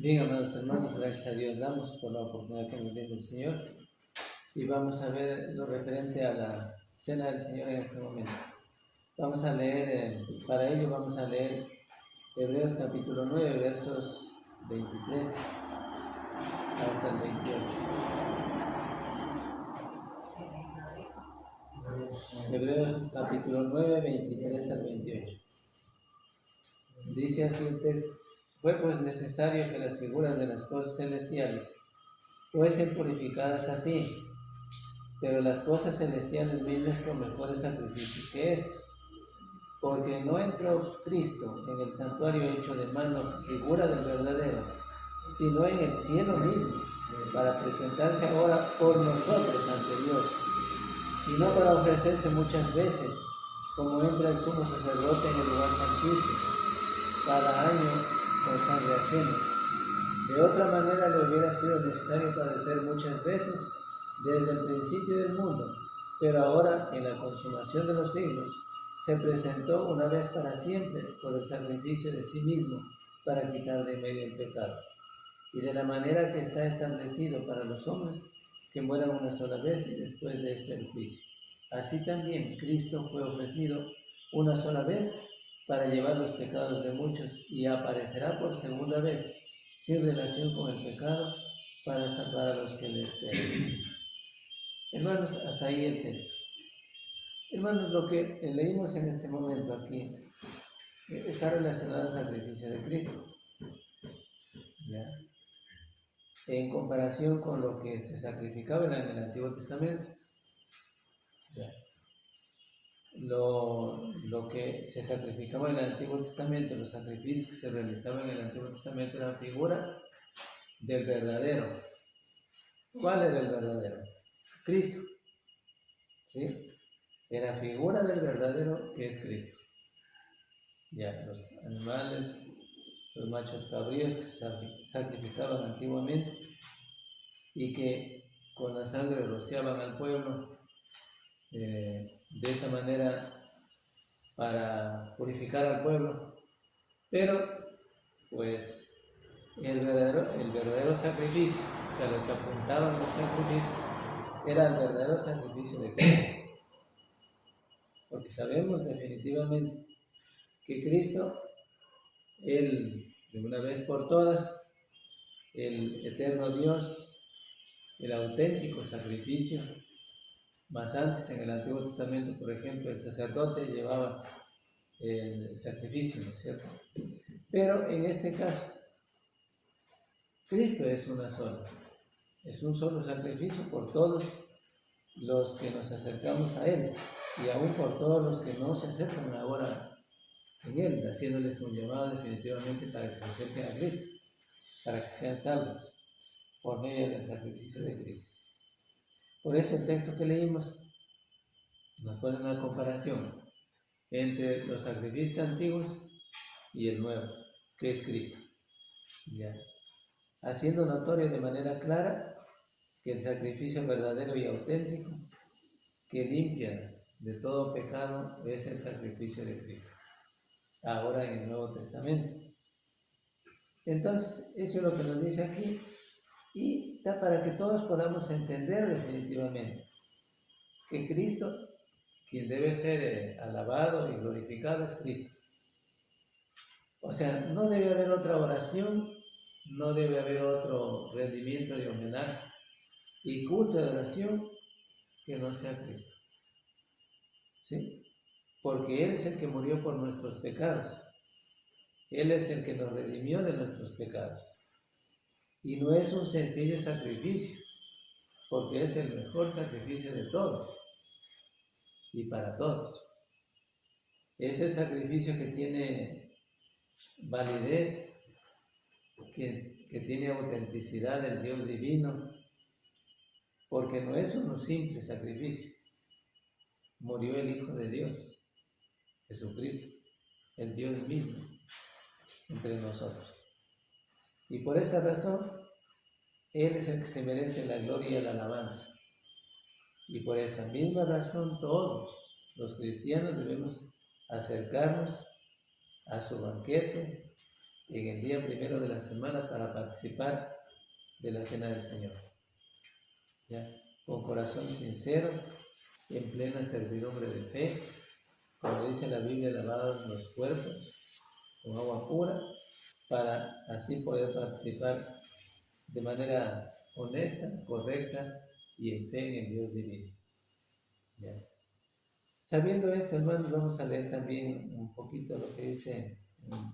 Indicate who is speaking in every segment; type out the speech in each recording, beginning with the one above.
Speaker 1: Bien, amados hermanos, gracias a Dios damos por la oportunidad que nos brinda el Señor y vamos a ver lo referente a la cena del Señor en este momento. Vamos a leer, para ello vamos a leer Hebreos capítulo 9, versos 23 hasta el 28. Hebreos capítulo 9, 23 al 28. Dice así el texto: fue pues necesario que las figuras de las cosas celestiales fuesen purificadas así, pero las cosas celestiales mismas con mejores sacrificios que estos, porque no entró Cristo en el santuario hecho de mano, figura del verdadero, sino en el cielo mismo, para presentarse ahora por nosotros ante Dios, y no para ofrecerse muchas veces, como entra el sumo sacerdote en el lugar santísimo, cada año con sangre ajena. De otra manera le hubiera sido necesario padecer muchas veces desde el principio del mundo, pero ahora, en la consumación de los siglos, se presentó una vez para siempre por el sacrificio de sí mismo para quitar de medio el pecado. Y de la manera que está establecido para los hombres, que mueran una sola vez y después de este el juicio. Así también Cristo fue ofrecido una sola vez para llevar los pecados de muchos y aparecerá por segunda vez, sin relación con el pecado, para salvar a los que le esperan. Hermanos, hasta ahí el texto. Hermanos, lo que leímos en este momento aquí está relacionado al sacrificio de Cristo, ¿ya? En comparación con lo que se sacrificaba en el Antiguo Testamento. ¿Ya? Lo que se sacrificaba en el Antiguo Testamento, los sacrificios que se realizaban en el Antiguo Testamento eran figura del verdadero. ¿Cuál era el verdadero? Cristo. ¿Sí? Era figura del verdadero que es Cristo. Ya, los animales, los machos cabríos que se sacrificaban antiguamente y que con la sangre rociaban al pueblo, de esa manera para purificar al pueblo. Pero pues el verdadero sacrificio, o sea, lo que apuntaban los sacrificios, era el verdadero sacrificio de Cristo. Porque sabemos definitivamente que Cristo, Él, de una vez por todas, el eterno Dios, el auténtico sacrificio. Más antes, en el Antiguo Testamento, por ejemplo, el sacerdote llevaba el sacrificio, ¿no es cierto? Pero en este caso, Cristo es una sola. Es un solo sacrificio por todos los que nos acercamos a Él y aún por todos los que no se acercan ahora en Él, haciéndoles un llamado definitivamente para que se acerquen a Cristo, para que sean salvos por medio del sacrificio de Cristo. Por eso el texto que leímos nos pone una comparación entre los sacrificios antiguos y el nuevo, que es Cristo, ¿ya? Haciendo notorio de manera clara que el sacrificio verdadero y auténtico que limpia de todo pecado es el sacrificio de Cristo, ahora en el Nuevo Testamento. Entonces, eso es lo que nos dice aquí, y está para que todos podamos entender definitivamente que Cristo, quien debe ser alabado y glorificado, es Cristo. O sea, no debe haber otra oración, no debe haber otro rendimiento de homenaje y culto de oración que no sea Cristo. ¿Sí? Porque Él es el que murió por nuestros pecados. Él es el que nos redimió de nuestros pecados. Y no es un sencillo sacrificio, porque es el mejor sacrificio de todos y para todos. Es el sacrificio que tiene validez, que tiene autenticidad del Dios divino, porque no es un simple sacrificio. Murió el Hijo de Dios, Jesucristo, el Dios mismo, entre nosotros. Y por esa razón, Él es el que se merece la gloria y la alabanza. Y por esa misma razón, todos los cristianos debemos acercarnos a su banquete en el día primero de la semana para participar de la cena del Señor. ¿Ya? Con corazón sincero, en plena servidumbre de fe, como dice la Biblia, lavados los cuerpos con agua pura, para así poder participar de manera honesta, correcta y en fe en el Dios divino. ¿Ya? Sabiendo esto, hermanos, vamos a leer también un poquito lo que dice en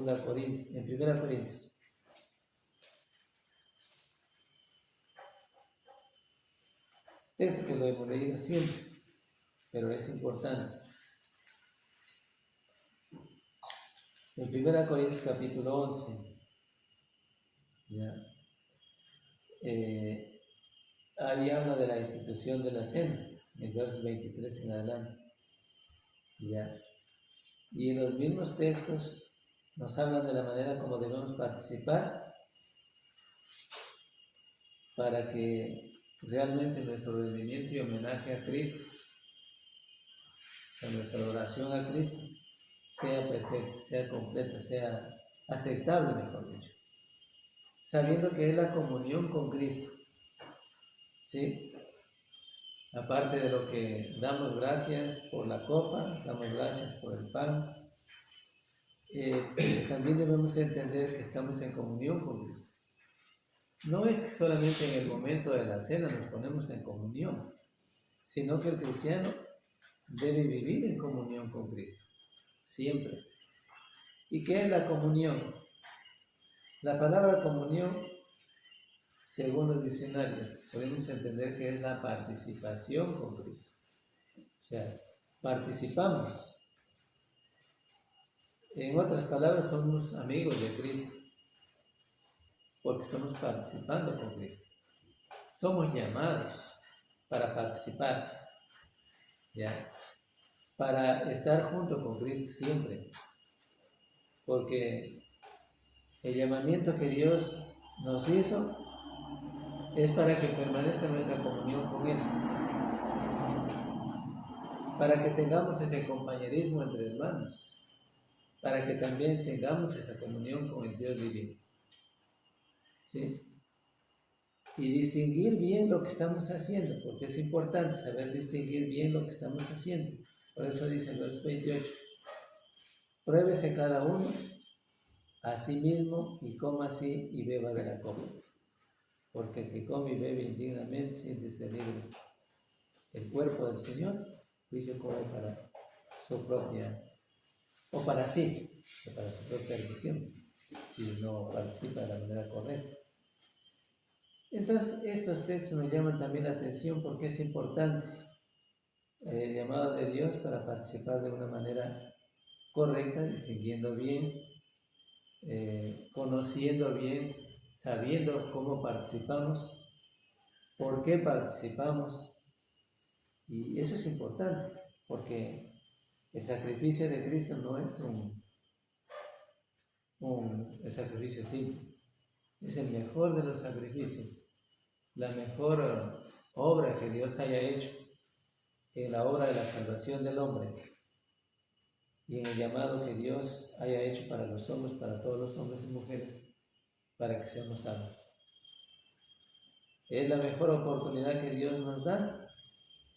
Speaker 1: 2 Corintios, en 1 Corintios. Texto que lo hemos leído siempre, pero es importante. En 1 Corintios capítulo 11, ¿ya? Ahí habla de la institución de la cena, en versos 23 en adelante. ¿Ya? Y en los mismos textos nos hablan de la manera como debemos participar para que realmente nuestro rendimiento y homenaje a Cristo, o sea, nuestra oración a Cristo, sea perfecta, sea completa, sea aceptable, mejor dicho. Sabiendo que es la comunión con Cristo, ¿sí? Aparte de lo que damos gracias por la copa, damos gracias por el pan, también debemos entender que estamos en comunión con Cristo. No es que solamente en el momento de la cena nos ponemos en comunión, sino que el cristiano debe vivir en comunión con Cristo, siempre. ¿Y qué es la comunión? La palabra comunión, según los diccionarios, podemos entender que es la participación con Cristo. O sea, participamos. En otras palabras, somos amigos de Cristo, porque estamos participando con Cristo. Somos llamados para participar, ¿ya? Para estar junto con Cristo siempre, porque el llamamiento que Dios nos hizo es para que permanezca nuestra comunión con Él, para que tengamos ese compañerismo entre hermanos, para que también tengamos esa comunión con el Dios divino, ¿sí? Y distinguir bien lo que estamos haciendo, porque es importante saber distinguir bien lo que estamos haciendo. Por eso dice el verso 28, pruébese cada uno a sí mismo y coma así y beba de la copa, porque el que come y bebe indignamente siente ser libre. El cuerpo del Señor, juicio come para su propia, o para sí, o para su propia decisión, si no participa de la manera correcta. Entonces, estos textos nos llaman también la atención porque es importante el llamado de Dios para participar de una manera correcta, distinguiendo bien, conociendo bien, sabiendo cómo participamos, por qué participamos. Y eso es importante, porque el sacrificio de Cristo no es un sacrificio simple, es el mejor de los sacrificios, la mejor obra que Dios haya hecho en la obra de la salvación del hombre y en el llamado que Dios haya hecho para los hombres, para todos los hombres y mujeres, para que seamos salvos. Es la mejor oportunidad que Dios nos da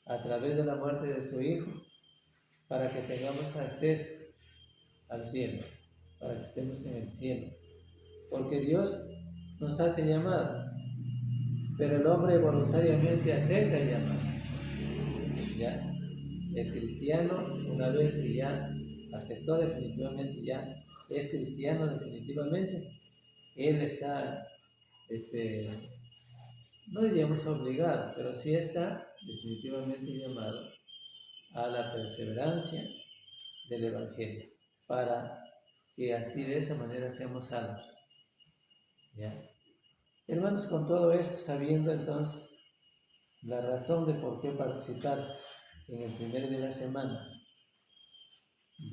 Speaker 1: a través de la muerte de su Hijo para que tengamos acceso al cielo, para que estemos en el cielo. Porque Dios nos hace llamado, pero el hombre voluntariamente acepta el llamado. ¿Ya? El cristiano, una vez que ya aceptó definitivamente, ya es cristiano definitivamente, él está, no diríamos obligado, pero sí está definitivamente llamado a la perseverancia del Evangelio, para que así de esa manera seamos salvos. ¿Ya? Hermanos, con todo esto, sabiendo entonces la razón de por qué participar en el primer día de la semana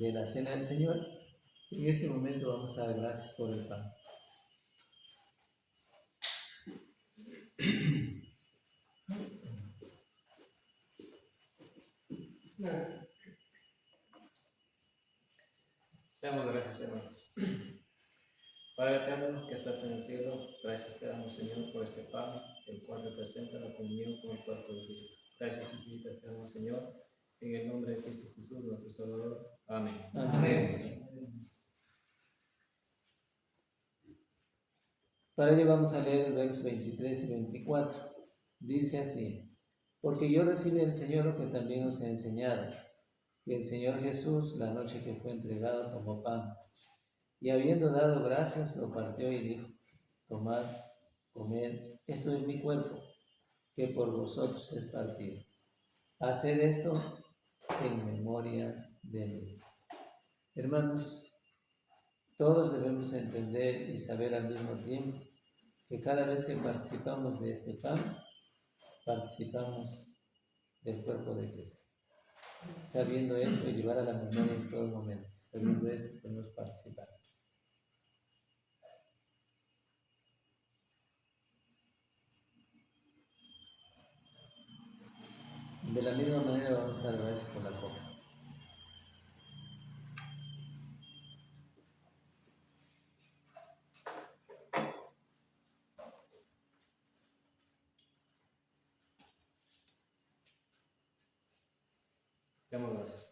Speaker 1: de la Cena del Señor, en este momento vamos a dar gracias por el pan. Damos gracias, hermanos.
Speaker 2: Padre eterno que estás en el cielo, gracias te damos, Señor, por este pan, el cual representa la comunión con el cuerpo de Cristo. Gracias infinitas te damos, Señor, en el nombre de Cristo Jesús, nuestro Salvador. Amén.
Speaker 1: Amén. Para ello vamos a leer el verso 23 y 24. Dice así: porque yo recibí del Señor lo que también os he enseñado, que el Señor Jesús, la noche que fue entregado, tomó pan, y habiendo dado gracias, lo partió y dijo: tomad, comed, esto es mi cuerpo, que por vosotros es partido. Haced esto en memoria de mí. Hermanos, todos debemos entender y saber al mismo tiempo que cada vez que participamos de este pan, participamos del cuerpo de Cristo. Sabiendo esto, llevar a la memoria en todo momento. Sabiendo esto, podemos participar. De la misma manera vamos a dar gracias por la copa.
Speaker 2: Damos gracias.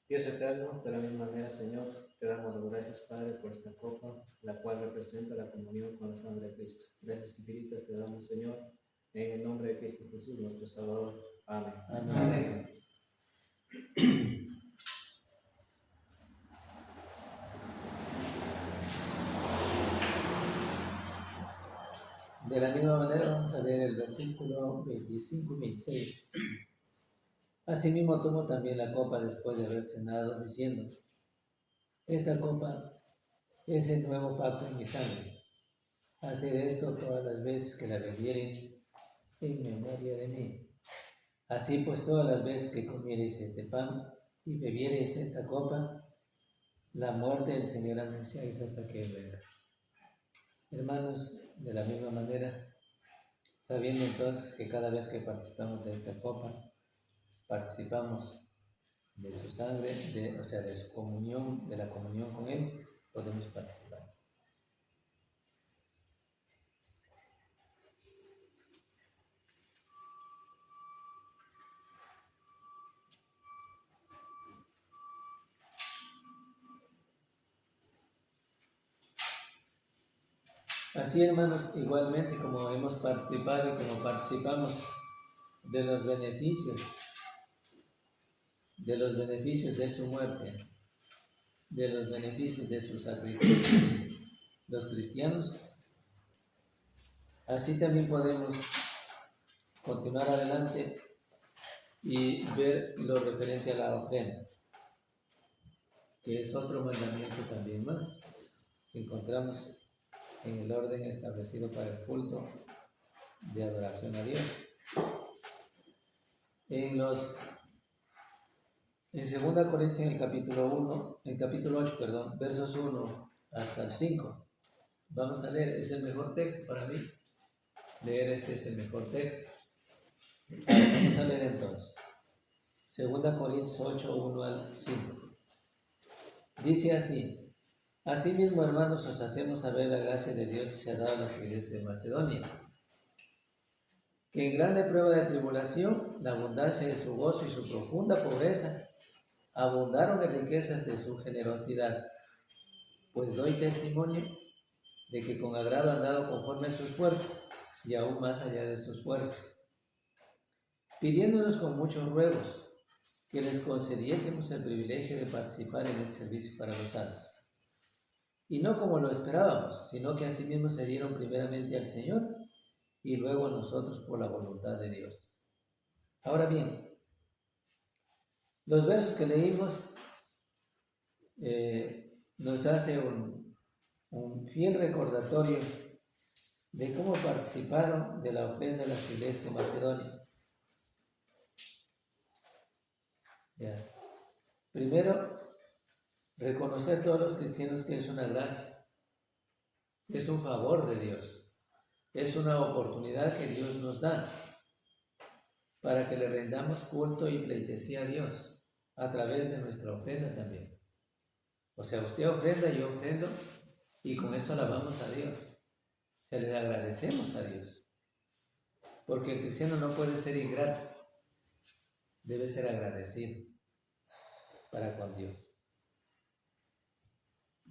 Speaker 2: Dios eterno, de la misma manera, Señor, te damos las gracias, Padre, por esta copa, la cual representa la comunión con la sangre de Cristo. Gracias infinitas te damos, Señor, en el nombre de Cristo Jesús, nuestro Salvador. Amén.
Speaker 1: Amén. Amén. De la misma manera vamos a leer el versículo 25 y 26. Asimismo tomó también la copa después de haber cenado, diciendo: esta copa es el nuevo pacto en mi sangre. Haced esto todas las veces que la bebiereis en memoria de mí. Así pues, todas las veces que comiereis este pan y bebiereis esta copa, la muerte del Señor anunciáis hasta que Él venga. Hermanos, de la misma manera, sabiendo entonces que cada vez que participamos de esta copa, participamos de su sangre, de su comunión, de la comunión con Él, podemos participar. Así, hermanos, igualmente como hemos participado y como participamos de los beneficios de su muerte, de los beneficios de su sacrificio, los cristianos, así también podemos continuar adelante y ver lo referente a la ofrenda, que es otro mandamiento también más que encontramos en el orden establecido para el culto de adoración a Dios. En 2 Corintios, en el capítulo 8, versos 1 hasta el 5. Vamos a leer, es el mejor texto para mí. Leer este es el mejor texto. Vamos a leer entonces. 2 Corintios 8, 1 al 5. Dice así: asimismo, hermanos, os hacemos saber la gracia de Dios que se ha dado a las iglesias de Macedonia, que en grande prueba de tribulación, la abundancia de su gozo y su profunda pobreza abundaron en riquezas de su generosidad. Pues doy testimonio de que con agrado han dado conforme a sus fuerzas, y aún más allá de sus fuerzas, pidiéndonos con muchos ruegos que les concediésemos el privilegio de participar en el servicio para los santos. Y no como lo esperábamos, sino que asimismo se dieron primeramente al Señor y luego a nosotros por la voluntad de Dios. Ahora bien, los versos que leímos nos hace un fiel recordatorio de cómo participaron de la ofrenda de las iglesias de Macedonia. Ya. Primero, reconocer todos los cristianos que es una gracia, es un favor de Dios, es una oportunidad que Dios nos da para que le rendamos culto y pleitesía a Dios a través de nuestra ofrenda también. O sea, usted ofrenda, yo ofrendo, Y con eso alabamos a Dios. Se le agradecemos a Dios. Porque el cristiano no puede ser ingrato. Debe ser agradecido para con Dios.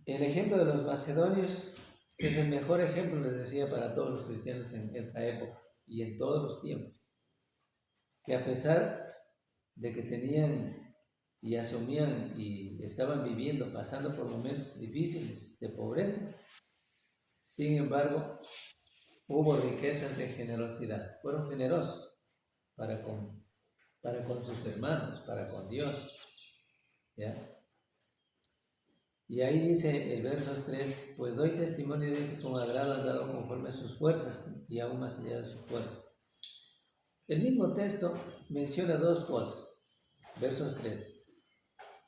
Speaker 1: El ejemplo de los macedonios es el mejor ejemplo, les decía, para todos los cristianos en esta época y en todos los tiempos. Que a pesar de que tenían y asumían y estaban viviendo, pasando por momentos difíciles de pobreza, sin embargo, hubo riquezas de generosidad. Fueron generosos para con sus hermanos, para con Dios. ¿Ya? Y ahí dice el verso 3, pues doy testimonio de que con agrado han dado conforme a sus fuerzas y aún más allá de sus fuerzas. El mismo texto menciona dos cosas. Versos 3,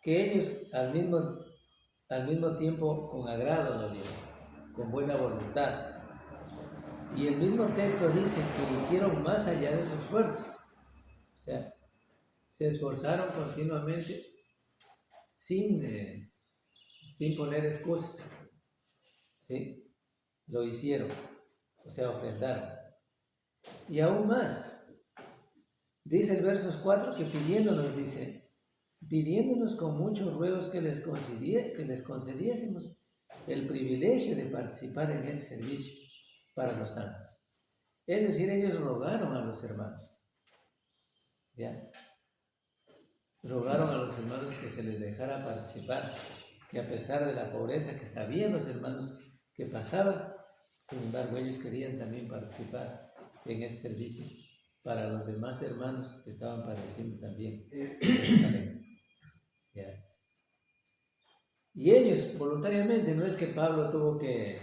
Speaker 1: que ellos al mismo tiempo con agrado lo dieron, con buena voluntad. Y el mismo texto dice que hicieron más allá de sus fuerzas. O sea, se esforzaron continuamente sin poner excusas. ¿Sí? Lo hicieron, o sea, ofrendaron. Y aún más, dice el versos 4 que pidiéndonos con muchos ruegos que les concediésemos el privilegio de participar en el servicio para los santos. Es decir, ellos rogaron a los hermanos, ¿ya? Rogaron a los hermanos que se les dejara participar, que a pesar de la pobreza que sabían los hermanos que pasaba, sin embargo ellos querían también participar en este servicio para los demás hermanos que estaban padeciendo también en Jerusalén. ¿Ya? Y ellos voluntariamente, no es que Pablo tuvo que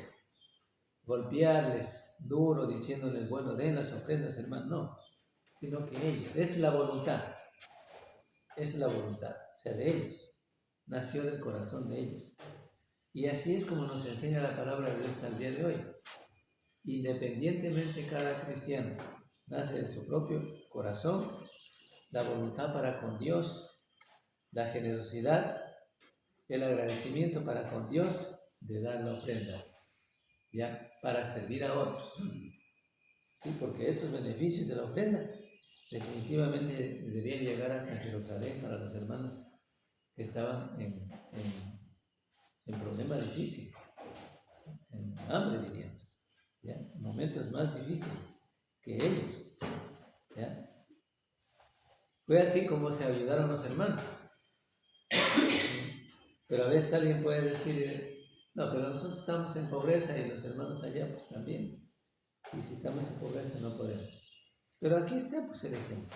Speaker 1: golpearles duro diciéndoles, bueno, den las ofrendas, hermano, no, sino que ellos, es la voluntad, o sea, de ellos, nació del corazón de ellos. Y así es como nos enseña la palabra de Dios hasta el día de hoy. Independientemente cada cristiano nace de su propio corazón, la voluntad para con Dios, la generosidad, el agradecimiento para con Dios de dar la ofrenda, ¿ya? Para servir a otros. Sí, porque esos beneficios de la ofrenda definitivamente debían llegar hasta Jerusalén para los hermanos que estaban en problema difícil, en hambre, diríamos, ¿ya? Momentos más difíciles que ellos, ¿ya? Fue así como se ayudaron los hermanos. Pero a veces alguien puede decir, no, pero nosotros estamos en pobreza y los hermanos allá pues también. Y si estamos en pobreza no podemos. Pero aquí está pues el ejemplo.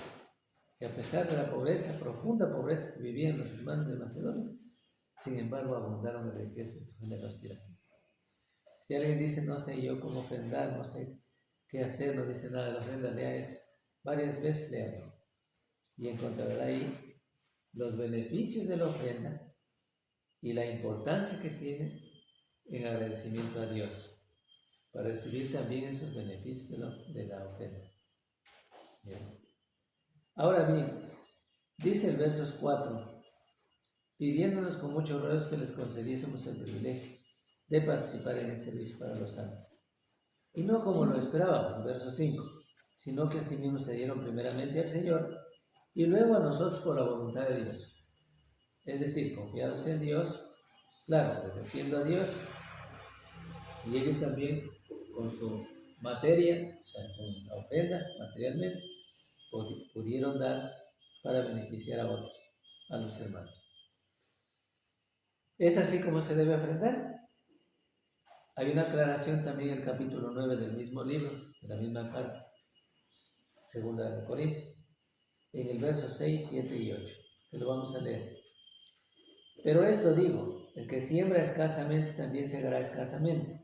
Speaker 1: Que a pesar de la pobreza, profunda pobreza que vivían los hermanos de Macedonia, sin embargo abundaron de riqueza y su generosidad. Si alguien dice, no sé yo cómo ofrendar, no sé qué hacer, no dice nada de la ofrenda, lea esto. Varias veces léalo. Y encontrará ahí los beneficios de la ofrenda y la importancia que tiene en agradecimiento a Dios para recibir también esos beneficios de la ofrenda. Bien. Ahora bien, dice el versos 4, pidiéndonos con muchos ruegos que les concediésemos el privilegio de participar en el servicio para los santos. Y no como lo esperábamos, verso 5, sino que asimismo se dieron primeramente al Señor y luego a nosotros por la voluntad de Dios. Es decir, confiados en Dios, claro, obedeciendo a Dios, y ellos también con su materia, o sea, con la ofrenda materialmente, pudieron dar para beneficiar a otros, a los hermanos. ¿Es así como se debe aprender? Hay una aclaración también en el capítulo 9 del mismo libro, de la misma carta, segunda de Corintios, en el verso 6, 7 y 8, que lo vamos a leer. Pero esto digo, el que siembra escasamente también segará escasamente,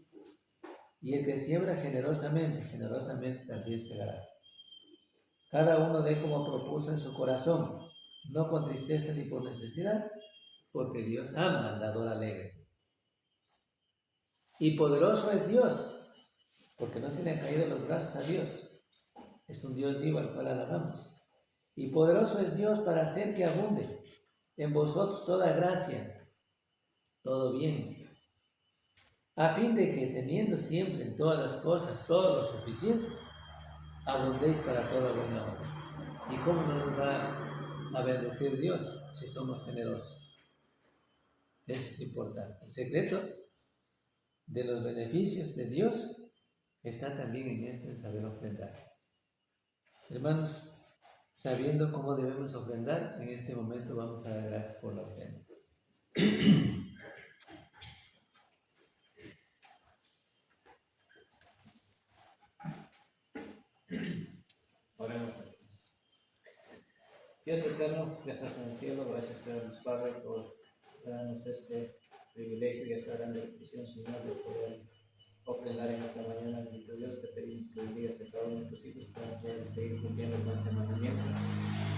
Speaker 1: y el que siembra generosamente, generosamente también segará. Cada uno dé como propuso en su corazón, no con tristeza ni por necesidad, porque Dios ama al dador alegre. Y poderoso es Dios, porque no se le han caído los brazos a Dios. Es un Dios vivo al cual alabamos. Y poderoso es Dios para hacer que abunde en vosotros toda gracia, todo bien, a fin de que teniendo siempre en todas las cosas todo lo suficiente, abundéis para toda buena obra. ¿Y cómo no nos va a bendecir Dios si somos generosos? Eso es importante. El secreto de los beneficios de Dios está también en esto de saber ofrendar. Hermanos, sabiendo cómo debemos ofrendar, en este momento vamos a dar gracias por la ofrenda.
Speaker 2: Oremos. Dios eterno, que estás en el cielo, gracias te damos, Padre, por darnos este privilegio y esta gran bendición, Señor, de poder ofrendar en esta mañana. Bendito Dios, te pedimos que bendigas a cada uno de tus hijos para poder seguir cumpliendo con este mandamiento.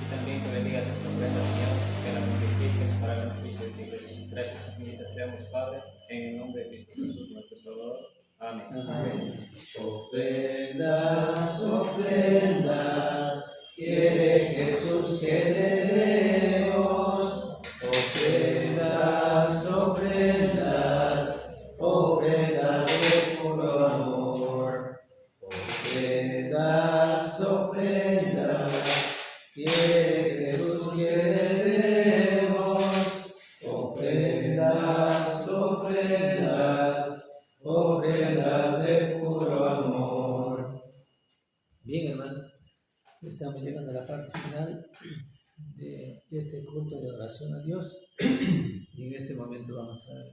Speaker 2: Y también que bendigas esta ofrenda, Señor, que la multipliques para el beneficio de tu iglesia. Gracias infinitas te damos, Padre, en el nombre de Cristo Jesús, nuestro Salvador. Amén.
Speaker 1: Amén. Ofrendas, ofrendas, quiere Jesús que le demos. Ofrendas, ofrendas, ofrendas de puro amor. Ofrendas, ofrendas, quiere Jesús que le demos. Ofrendas, ofrendas, ofrendas de puro amor. Bien, hermanos, estamos llegando a la parte final de este culto de oración a Dios y en este momento vamos a dar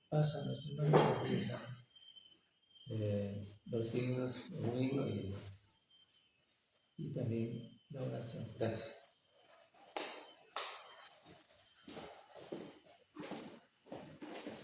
Speaker 1: paso a nuestro hermano para utilizar los signos, un himno y también la oración. Gracias.